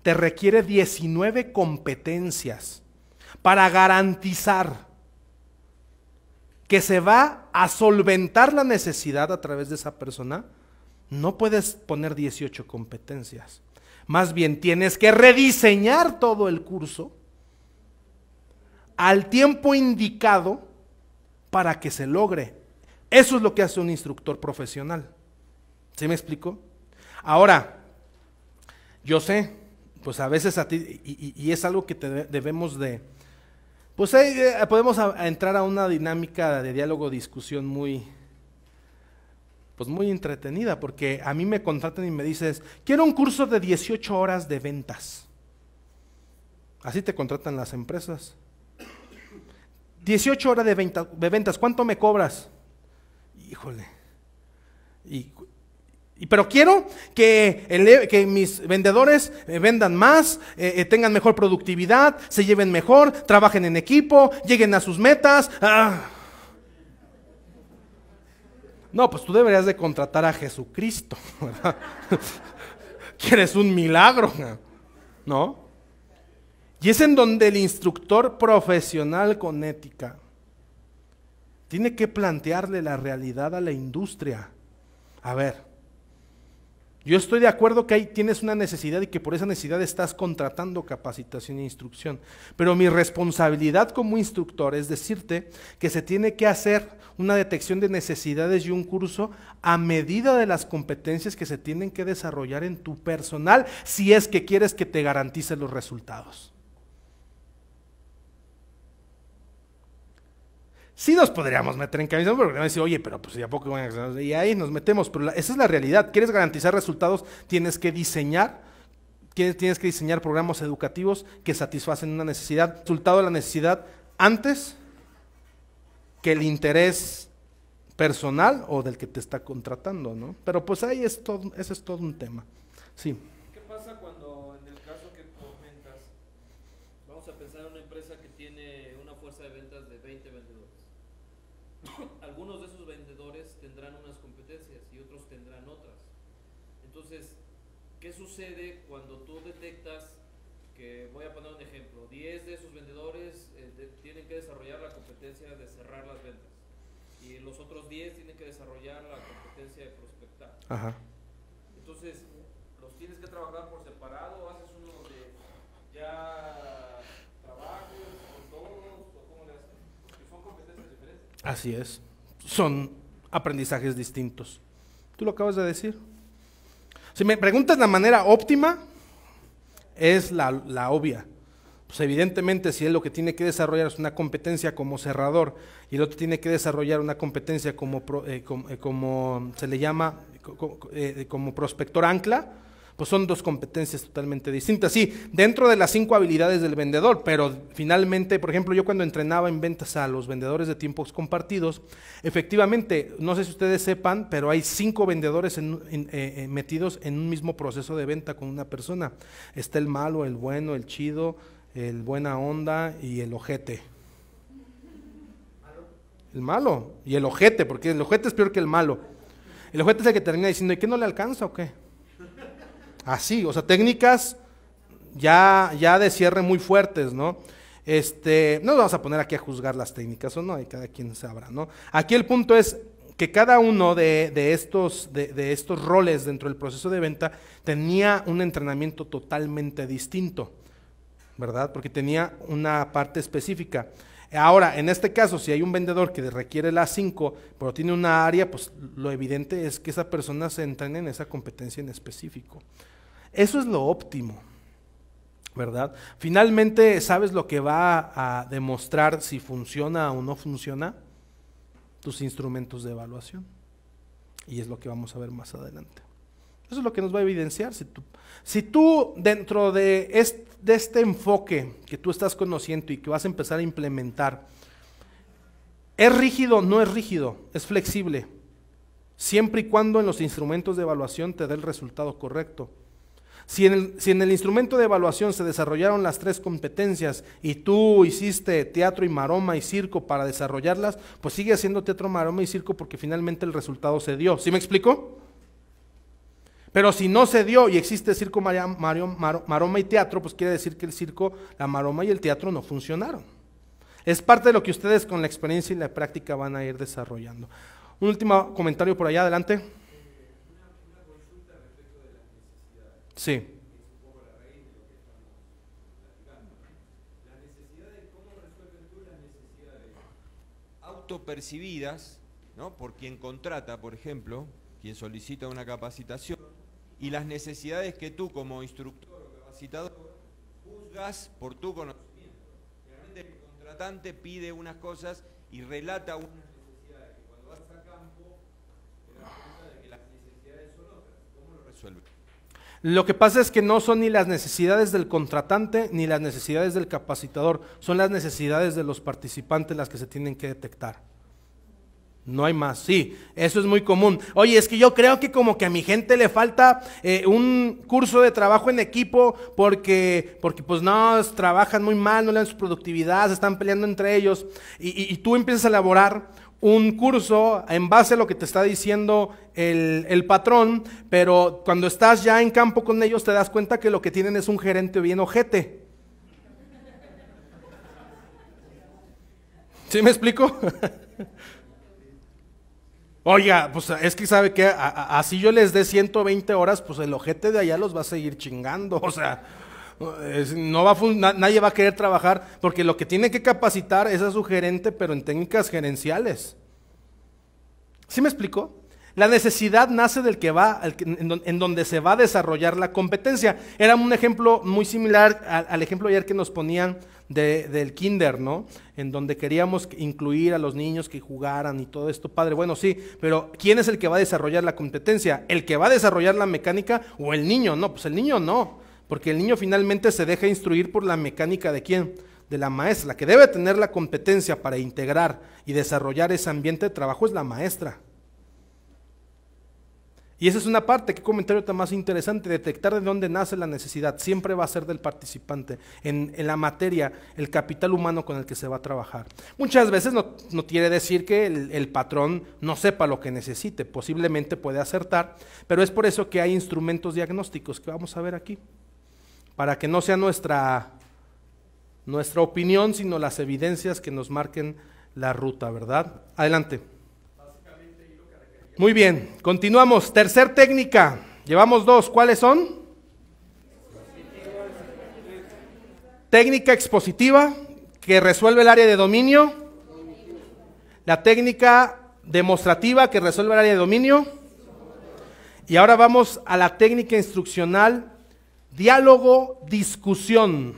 te requiere 19 competencias para garantizar que se va a solventar la necesidad a través de esa persona, no puedes poner 18 competencias. Más bien tienes que rediseñar todo el curso al tiempo indicado para que se logre. Eso es lo que hace un instructor profesional. ¿Sí me explico? Ahora, yo sé, pues a veces a ti, y es algo que debemos de, pues podemos entrar a una dinámica de diálogo, discusión muy entretenida, porque a mí me contratan y me dices, quiero un curso de 18 horas de ventas. Así te contratan las empresas. 18 horas de ventas, ¿cuánto me cobras? Híjole. Y Pero quiero que mis vendedores vendan más, tengan mejor productividad, se lleven mejor, trabajen en equipo, lleguen a sus metas. No, pues tú deberías de contratar a Jesucristo, ¿verdad? Quieres un milagro, ¿no? Y es en donde el instructor profesional con ética tiene que plantearle la realidad a la industria. A ver, yo estoy de acuerdo que ahí tienes una necesidad y que por esa necesidad estás contratando capacitación e instrucción, pero mi responsabilidad como instructor es decirte que se tiene que hacer una detección de necesidades y un curso a medida de las competencias que se tienen que desarrollar en tu personal si es que quieres que te garantice los resultados. Sí nos podríamos meter en camisa, porque van a decir, oye, pero pues ¿y a poco van a...? Y ahí nos metemos, pero esa es la realidad. ¿Quieres garantizar resultados? Tienes que diseñar programas educativos que satisfacen una necesidad, resultado de la necesidad antes que el interés personal o del que te está contratando, ¿no? Pero pues ahí ese es todo un tema. Sí. ¿Qué pasa cuando en el caso que comentas, vamos a pensar en una empresa que tiene una fuerza de ventas de 20 vendedores? Algunos de esos vendedores tendrán unas competencias y otros tendrán otras. Entonces, ¿qué sucede cuando tú detectas que, voy a poner un ejemplo, 10 de esos vendedores tienen que desarrollar la competencia de cerrar las ventas y los otros 10 tienen que desarrollar la competencia de prospectar? Ajá. Entonces, ¿los tienes que trabajar por separado? ¿Haces uno de ya trabajos con todos? ¿O cómo le haces? Porque son competencias diferentes. Así es. Son aprendizajes distintos. ¿Tú lo acabas de decir? Si me preguntas la manera óptima, es la obvia. Pues evidentemente si él lo que tiene que desarrollar es una competencia como cerrador y el otro tiene que desarrollar una competencia como se le llama, como prospector ancla, pues son dos competencias totalmente distintas. Sí, dentro de las 5 habilidades del vendedor, pero finalmente, por ejemplo, yo cuando entrenaba en ventas a los vendedores de tiempos compartidos, efectivamente, no sé si ustedes sepan, pero hay 5 vendedores metidos en un mismo proceso de venta con una persona. Está el malo, el bueno, el chido, el buena onda y el ojete. El malo y el ojete, porque el ojete es peor que el malo. El ojete es el que termina diciendo, ¿y qué no le alcanza o qué? Así, o sea, técnicas ya de cierre muy fuertes, ¿no? No nos vamos a poner aquí a juzgar las técnicas o no, y cada quien sabrá, ¿no? Aquí el punto es que cada uno de estos roles dentro del proceso de venta tenía un entrenamiento totalmente distinto, ¿verdad? Porque tenía una parte específica. Ahora, en este caso, si hay un vendedor que requiere las 5, pero tiene una área, pues lo evidente es que esa persona se entrene en esa competencia en específico. Eso es lo óptimo, ¿verdad? Finalmente, ¿sabes lo que va a demostrar si funciona o no funciona? Tus instrumentos de evaluación. Y es lo que vamos a ver más adelante. Eso es lo que nos va a evidenciar. Si tú dentro de este enfoque que tú estás conociendo y que vas a empezar a implementar, ¿es rígido? No es rígido, es flexible. Siempre y cuando en los instrumentos de evaluación te dé el resultado correcto. Si en el instrumento de evaluación se desarrollaron las 3 competencias y tú hiciste teatro y maroma y circo para desarrollarlas, pues sigue haciendo teatro, maroma y circo porque finalmente el resultado se dio. ¿Sí me explico? Pero si no se dio y existe circo, maroma y teatro, pues quiere decir que el circo, la maroma y el teatro no funcionaron. Es parte de lo que ustedes con la experiencia y la práctica van a ir desarrollando. Un último comentario por allá, adelante. Una consulta respecto de las necesidades. Sí. Es un poco la raíz de lo que estamos platicando. Las necesidades, ¿cómo resuelven tú las necesidades autopercibidas, ¿no? Por quien contrata, por ejemplo, quien solicita una capacitación, y las necesidades que tú como instructor o capacitador juzgas por tu conocimiento? Realmente el contratante pide unas cosas y relata unas necesidades que cuando vas a campo te das cuenta de que las necesidades son otras. ¿Cómo lo resuelves? Lo que pasa es que no son ni las necesidades del contratante ni las necesidades del capacitador, son las necesidades de los participantes las que se tienen que detectar. No hay más, sí, eso es muy común. Oye, es que yo creo que como que a mi gente le falta un curso de trabajo en equipo porque pues no, trabajan muy mal, no le dan su productividad, se están peleando entre ellos y tú empiezas a elaborar un curso en base a lo que te está diciendo el patrón, pero cuando estás ya en campo con ellos te das cuenta que lo que tienen es un gerente bien ojete. ¿Sí me explico? Oiga, pues es que sabe que así yo les dé 120 horas, pues el ojete de allá los va a seguir chingando, o sea, no va nadie va a querer trabajar, porque lo que tiene que capacitar es a su gerente, pero en técnicas gerenciales. ¿Sí me explico? La necesidad nace del que va, en donde se va a desarrollar la competencia. Era un ejemplo muy similar al ejemplo ayer que nos ponían del kinder, ¿no? En donde queríamos incluir a los niños que jugaran y todo esto, padre. Bueno, sí, pero ¿quién es el que va a desarrollar la competencia? ¿El que va a desarrollar la mecánica o el niño? No, pues el niño no, porque el niño finalmente se deja instruir por la mecánica ¿de quién? De la maestra. La que debe tener la competencia para integrar y desarrollar ese ambiente de trabajo es la maestra. Y esa es una parte, qué comentario tan más interesante, detectar de dónde nace la necesidad, siempre va a ser del participante, en la materia, el capital humano con el que se va a trabajar. Muchas veces no quiere decir que el patrón no sepa lo que necesite, posiblemente puede acertar, pero es por eso que hay instrumentos diagnósticos que vamos a ver aquí, para que no sea nuestra opinión, sino las evidencias que nos marquen la ruta, ¿verdad? Adelante. Muy bien, continuamos. Tercer técnica, llevamos 2, ¿cuáles son? Técnica expositiva, que resuelve el área de dominio. La técnica demostrativa, que resuelve el área de dominio. Y ahora vamos a la técnica instruccional, diálogo, discusión,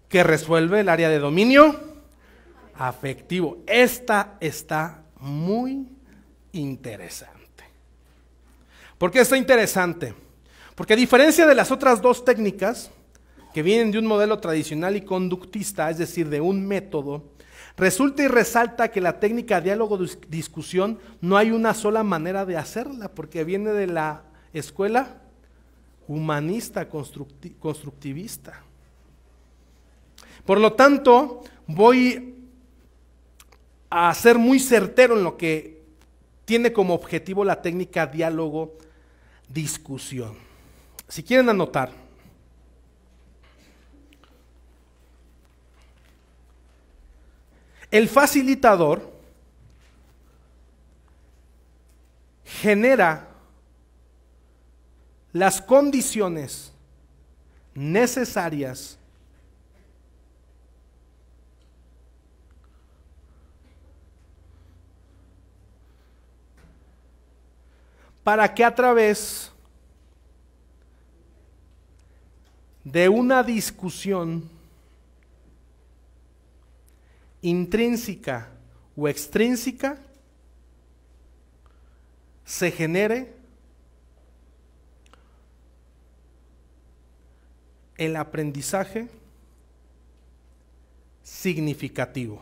que resuelve el área de dominio afectivo. Esta está muy interesante. ¿Por qué está interesante? Porque a diferencia de las otras 2 técnicas que vienen de un modelo tradicional y conductista, es decir, de un método, resulta y resalta que la técnica diálogo-discusión no hay una sola manera de hacerla, porque viene de la escuela humanista constructivista. Por lo tanto, voy a ser muy certero en lo que tiene como objetivo la técnica diálogo-discusión. Si quieren anotar, el facilitador genera las condiciones necesarias para que a través de una discusión intrínseca o extrínseca se genere el aprendizaje significativo.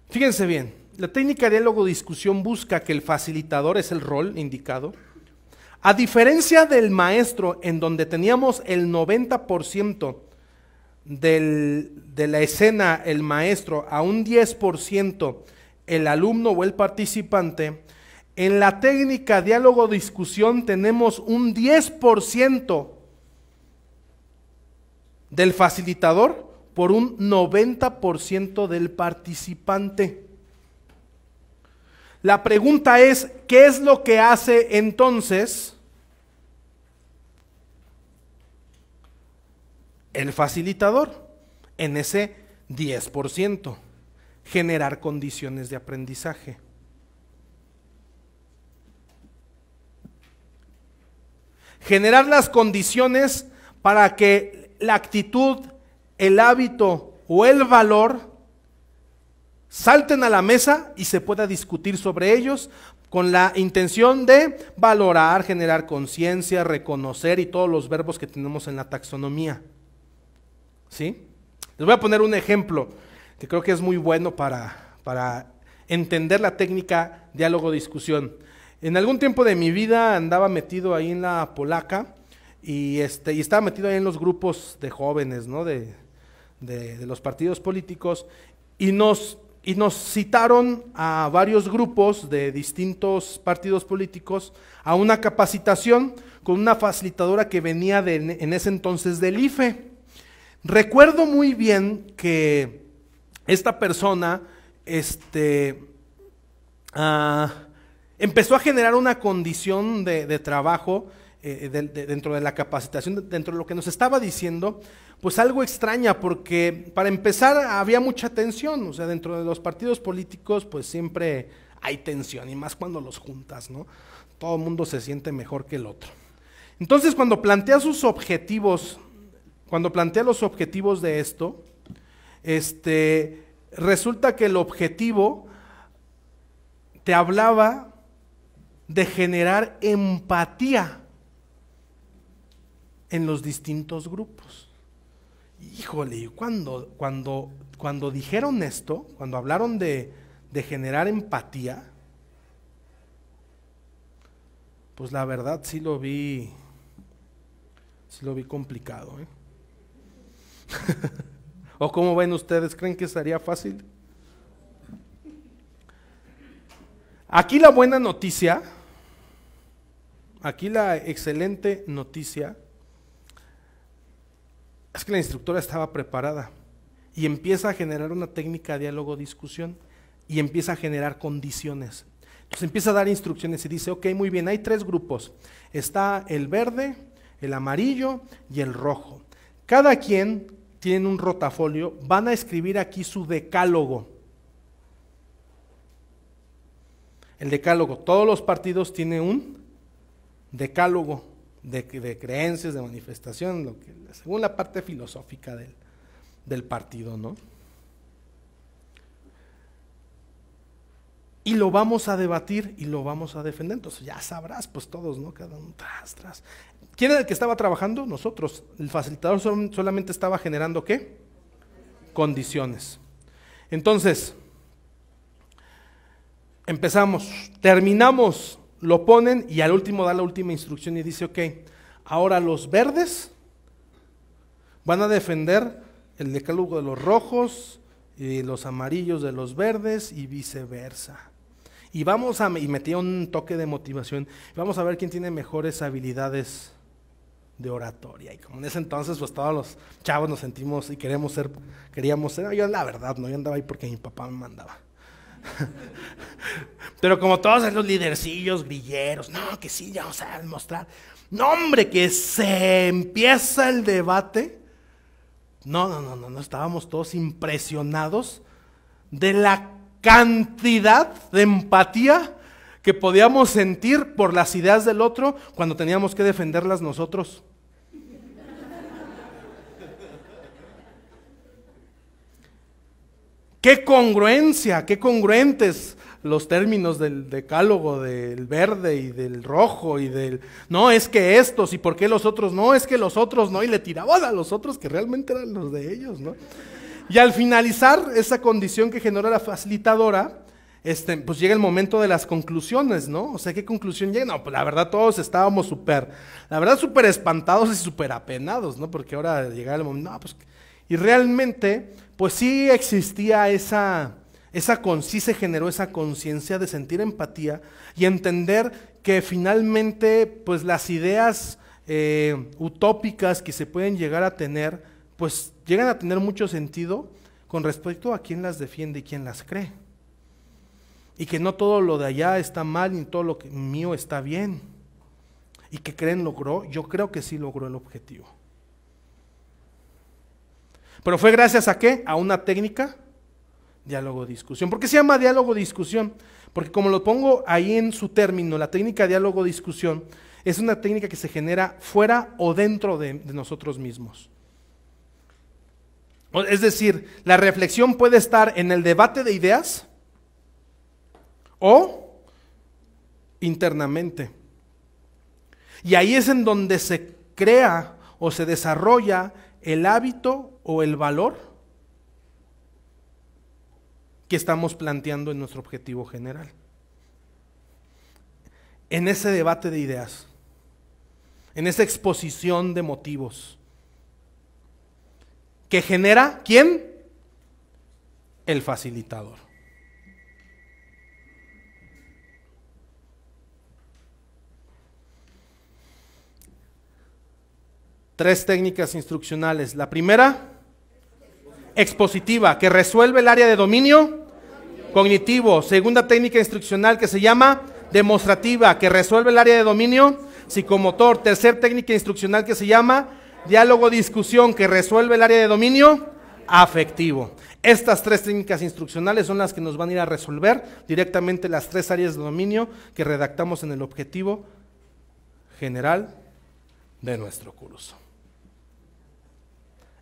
Fíjense bien, la técnica diálogo-discusión busca que el facilitador, es el rol indicado, a diferencia del maestro, en donde teníamos el 90% de la escena el maestro, a un 10% el alumno o el participante, en la técnica diálogo-discusión tenemos un 10% del facilitador por un 90% del participante. La pregunta es, ¿qué es lo que hace entonces el facilitador en ese 10%? Generar condiciones de aprendizaje. Generar las condiciones para que la actitud, el hábito o el valor salten a la mesa y se pueda discutir sobre ellos con la intención de valorar, generar conciencia, reconocer y todos los verbos que tenemos en la taxonomía. ¿Sí? Les voy a poner un ejemplo que creo que es muy bueno para entender la técnica diálogo-discusión. En algún tiempo de mi vida andaba metido ahí en la polaca y estaba metido ahí en los grupos de jóvenes, ¿no? de los partidos políticos y nos citaron a varios grupos de distintos partidos políticos a una capacitación con una facilitadora que venía en ese entonces del IFE. Recuerdo muy bien que esta persona empezó a generar una condición de trabajo dentro de la capacitación, dentro de lo que nos estaba diciendo, pues algo extraña, porque para empezar había mucha tensión, o sea, dentro de los partidos políticos pues siempre hay tensión, y más cuando los juntas, ¿no? Todo el mundo se siente mejor que el otro. Entonces, cuando plantea los objetivos de esto, resulta que el objetivo te hablaba de generar empatía en los distintos grupos. Híjole, cuando dijeron esto, cuando hablaron de generar empatía, pues la verdad sí lo vi complicado, ¿eh? ¿O cómo ven ustedes? ¿Creen que sería fácil? Aquí la buena noticia, aquí la excelente noticia, es que la instructora estaba preparada y empieza a generar una técnica de diálogo-discusión y empieza a generar condiciones. Entonces empieza a dar instrucciones y dice, ok, muy bien, hay 3 grupos. Está el verde, el amarillo y el rojo. Cada quien tiene un rotafolio, van a escribir aquí su decálogo. El decálogo, todos los partidos tienen un decálogo de creencias, de manifestación, según la parte filosófica del partido, ¿no? Y lo vamos a debatir y lo vamos a defender. Entonces ya sabrás, pues todos, ¿no? Cada uno tras. ¿Quién era el que estaba trabajando? Nosotros. El facilitador solamente estaba generando, ¿qué? Condiciones. Entonces, empezamos, terminamos, lo ponen y al último da la última instrucción y dice, ok, ahora los verdes van a defender el decálogo de los rojos y los amarillos de los verdes y viceversa. Y metía un toque de motivación, vamos a ver quién tiene mejores habilidades de oratoria. Y como en ese entonces pues todos los chavos nos sentimos y queríamos ser, yo la verdad, no, yo andaba ahí porque mi papá me mandaba. Pero como todos los lidercillos, grilleros, no, que sí, ya vamos a demostrar. No, hombre, que se empieza el debate. No, estábamos todos impresionados de la cantidad de empatía que podíamos sentir por las ideas del otro cuando teníamos que defenderlas nosotros. Qué congruencia, qué congruentes los términos del decálogo del verde y del rojo y del, no, es que estos y por qué los otros no, es que los otros no, y le tiraban a los otros que realmente eran los de ellos, ¿no? Y al finalizar esa condición que generó la facilitadora, pues llega el momento de las conclusiones, ¿no? O sea, ¿qué conclusión llega? No, pues la verdad todos estábamos súper espantados y súper apenados, ¿no? Porque ahora llegaba el momento, no, pues, y realmente, pues sí existía sí se generó esa conciencia de sentir empatía y entender que finalmente, pues las ideas utópicas que se pueden llegar a tener, pues llegan a tener mucho sentido con respecto a quién las defiende y quién las cree. Y que no todo lo de allá está mal, ni todo lo mío está bien. Y que creen logró, yo creo que sí logró el objetivo. Pero fue gracias a ¿qué? A una técnica, diálogo-discusión. ¿Por qué se llama diálogo-discusión? Porque como lo pongo ahí en su término, la técnica diálogo-discusión es una técnica que se genera fuera o dentro de nosotros mismos. Es decir, la reflexión puede estar en el debate de ideas o internamente. Y ahí es en donde se crea o se desarrolla el hábito o el valor que estamos planteando en nuestro objetivo general. En ese debate de ideas, en esa exposición de motivos, que genera, ¿quién? El facilitador. Tres técnicas instruccionales. La primera, expositiva, que resuelve el área de dominio cognitivo. Segunda técnica instruccional que se llama demostrativa, que resuelve el área de dominio psicomotor. Tercer técnica instruccional que se llama diálogo-discusión, que resuelve el área de dominio afectivo. Estas tres técnicas instruccionales son las que nos van a ir a resolver directamente las tres áreas de dominio que redactamos en el objetivo general de nuestro curso.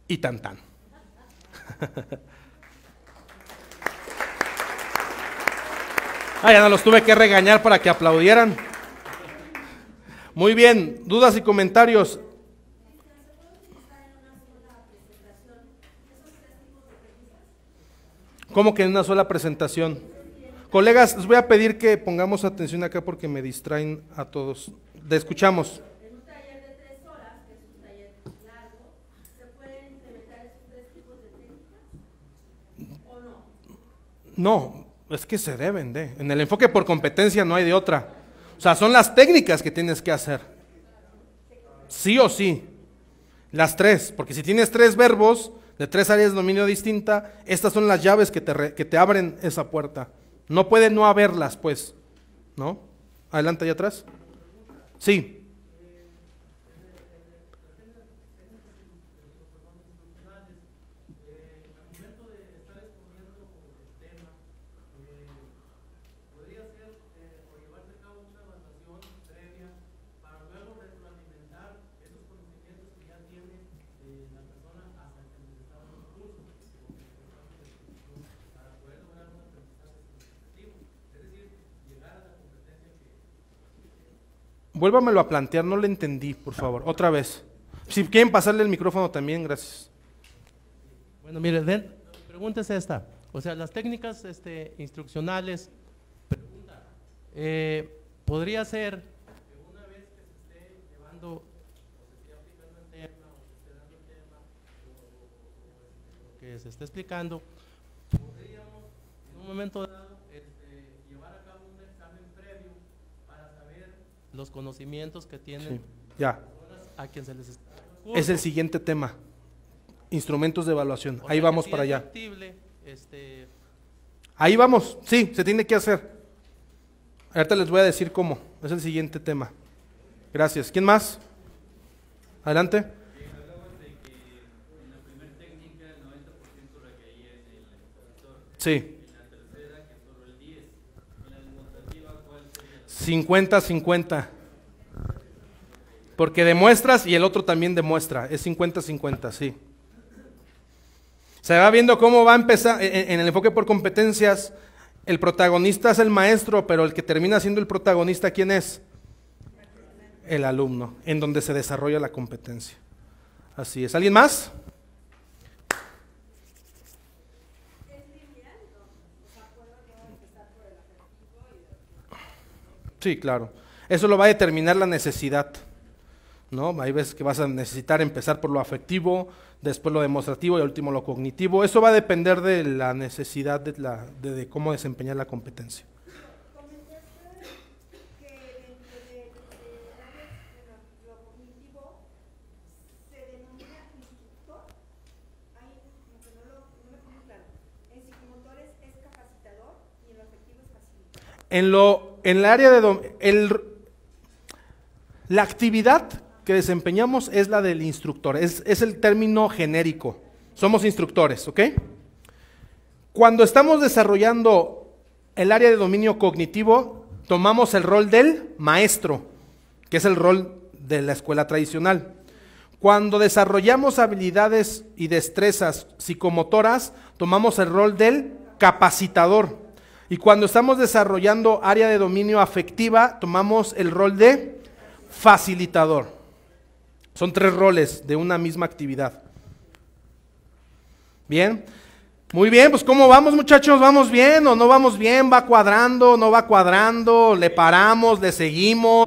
Y tan tan. Ya no los tuve que regañar para que aplaudieran. Muy bien, dudas y comentarios. ¿Cómo que en una sola presentación? Colegas, les voy a pedir que pongamos atención acá porque me distraen a todos. Te escuchamos. En un taller de 3 horas, que es un taller largo, ¿se pueden implementar esos 3 tipos de técnicas? ¿O no? No, es que se deben de. En el enfoque por competencia no hay de otra. O sea, son las técnicas que tienes que hacer. Sí o sí. Las tres. Porque si tienes 3 verbos de 3 áreas de dominio distinta, estas son las llaves que te abren esa puerta. No puede no haberlas, pues. ¿No? Adelante, allá atrás. Sí. Vuélvamelo a plantear, no le entendí, por favor, otra vez. Si quieren pasarle el micrófono también, gracias. Bueno, mire, mi pregunta es esta. O sea, las técnicas instruccionales, podría ser que una vez que se esté llevando, o se esté aplicando el tema, o se esté dando el tema, o que se esté explicando, podríamos en un momento dado llevar a cabo un examen previo para saber los conocimientos que tienen ya. A quien se les está. Es el siguiente tema. Instrumentos de evaluación. Ahí vamos para allá. Ahí vamos. Sí, se tiene que hacer. Ahorita les voy a decir cómo. Es el siguiente tema. Gracias. ¿Quién más? Adelante. Hablabas de que en la primera técnica el 90% recaía en el expositor. Sí. En la tercera que solo el 10. En la demostrativa, ¿cuál sería? 50-50. Porque demuestras y el otro también demuestra. Es 50-50, sí. Se va viendo cómo va a empezar en el enfoque por competencias. El protagonista es el maestro, pero el que termina siendo el protagonista, ¿quién es? El alumno, en donde se desarrolla la competencia. Así es. ¿Alguien más? Sí, claro. Eso lo va a determinar la necesidad, ¿no? Hay veces que vas a necesitar empezar por lo afectivo, después lo demostrativo y al último lo cognitivo. Eso va a depender de la necesidad de cómo desempeñar la competencia. Comentaste que dentro de lo cognitivo se denomina instructor. Ahí no me quedó claro. En psicomotores es capacitador y en lo afectivo es facilitador. En el área de la actividad que desempeñamos es la del instructor, es el término genérico. Somos instructores, ¿ok? Cuando estamos desarrollando el área de dominio cognitivo, tomamos el rol del maestro, que es el rol de la escuela tradicional. Cuando desarrollamos habilidades y destrezas psicomotoras, tomamos el rol del capacitador. Y cuando estamos desarrollando área de dominio afectiva, tomamos el rol de facilitador. Son 3 roles de una misma actividad. Bien. Muy bien, pues ¿cómo vamos, muchachos? ¿Vamos bien o no vamos bien? ¿Va cuadrando, no va cuadrando? ¿Le paramos, le seguimos?